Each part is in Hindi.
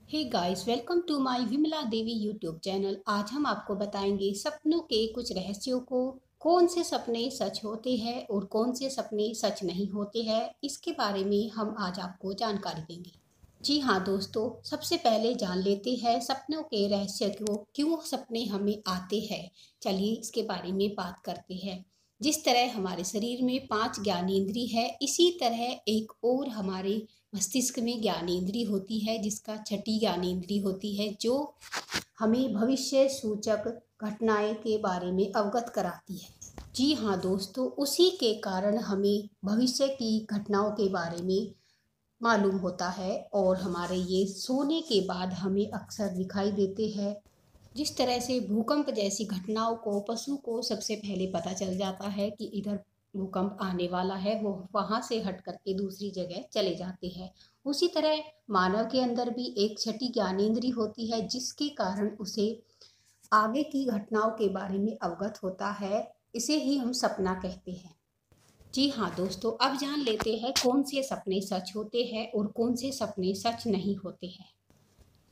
Hey guys, welcome to my Vimla Devi YouTube channel. आज हम आपको बताएंगे सपनों के कुछ रहस्यों को। कौन से सपने सच होते हैं और कौन से सपने सच नहीं होते हैं, इसके बारे में हम आज आपको जानकारी देंगे। जी हाँ दोस्तों, सबसे पहले जान लेते हैं सपनों के रहस्य को, क्यों सपने हमें आते हैं। चलिए इसके बारे में बात करते हैं। जिस तरह हमारे शरीर में 5 ज्ञानेंद्री है, इसी तरह एक और हमारे मस्तिष्क में ज्ञानेंद्री होती है, जिसका छठी ज्ञानेंद्री होती है, जो हमें भविष्य सूचक घटनाएं के बारे में अवगत कराती है। जी हाँ दोस्तों, उसी के कारण हमें भविष्य की घटनाओं के बारे में मालूम होता है और हमारे ये सोने के बाद हमें अक्सर दिखाई देते हैं। जिस तरह से भूकंप जैसी घटनाओं को पशु को सबसे पहले पता चल जाता है कि इधर भूकंप आने वाला है, वो वहां से हट करके दूसरी जगह चले जाते हैं। उसी तरह मानव के अंदर भी एक छठी ज्ञानेंद्री होती है, जिसके कारण उसे आगे की घटनाओं के बारे में अवगत होता है। इसे ही हम सपना कहते हैं। जी हाँ दोस्तों, अब जान लेते हैं कौन से सपने सच होते हैं और कौन से सपने सच नहीं होते हैं।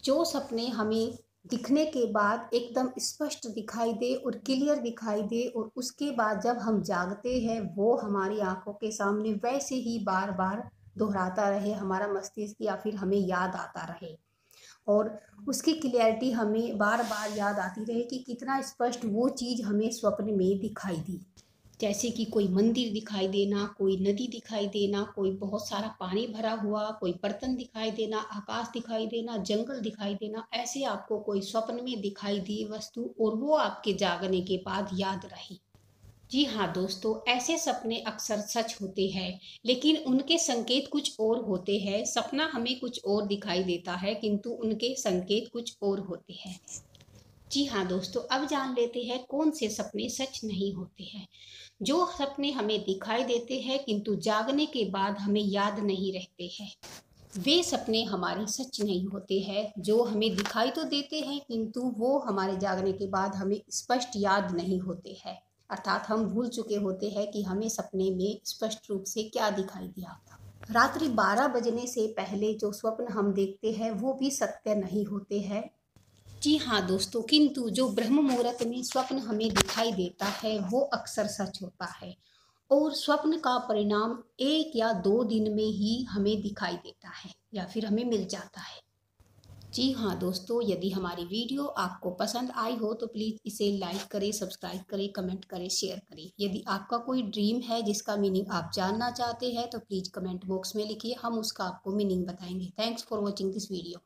जो सपने हमें दिखने के बाद एकदम स्पष्ट दिखाई दे और क्लियर दिखाई दे और उसके बाद जब हम जागते हैं वो हमारी आंखों के सामने वैसे ही बार बार दोहराता रहे, हमारा मस्तिष्क या फिर हमें याद आता रहे और उसकी क्लियरिटी हमें बार बार याद आती रहे कि कितना स्पष्ट वो चीज़ हमें स्वप्न में दिखाई दी। जैसे कि कोई मंदिर दिखाई देना, कोई नदी दिखाई देना, कोई बहुत सारा पानी भरा हुआ, कोई बर्तन दिखाई देना, आकाश दिखाई देना, जंगल दिखाई देना, ऐसे आपको कोई स्वप्न में दिखाई दी वस्तु और वो आपके जागने के बाद याद रही। जी हाँ दोस्तों, ऐसे सपने अक्सर सच होते हैं, लेकिन उनके संकेत कुछ और होते हैं। सपना हमें कुछ और दिखाई देता है, किंतु उनके संकेत कुछ और होते हैं। जी हाँ दोस्तों, अब जान लेते हैं कौन से सपने सच नहीं होते हैं। जो सपने हमें दिखाई देते हैं किंतु जागने के बाद हमें याद नहीं रहते हैं, वे सपने हमारे सच नहीं होते हैं। जो हमें दिखाई तो देते हैं किंतु वो हमारे जागने के बाद हमें स्पष्ट याद नहीं होते हैं, अर्थात हम भूल चुके होते हैं कि हमें सपने में स्पष्ट रूप से क्या दिखाई दिया था। रात्रि 12 बजने से पहले जो स्वप्न हम देखते हैं वो भी सत्य नहीं होते हैं। जी हाँ दोस्तों, किंतु जो ब्रह्म मुहूर्त में स्वप्न हमें दिखाई देता है वो अक्सर सच होता है और स्वप्न का परिणाम 1 या 2 दिन में ही हमें दिखाई देता है या फिर हमें मिल जाता है। जी हाँ दोस्तों, यदि हमारी वीडियो आपको पसंद आई हो तो प्लीज़ इसे लाइक करें, सब्सक्राइब करें, कमेंट करें, शेयर करें। यदि आपका कोई ड्रीम है जिसका मीनिंग आप जानना चाहते हैं तो प्लीज़ कमेंट बॉक्स में लिखिए, हम उसका आपको मीनिंग बताएंगे। Thanks for watching this video.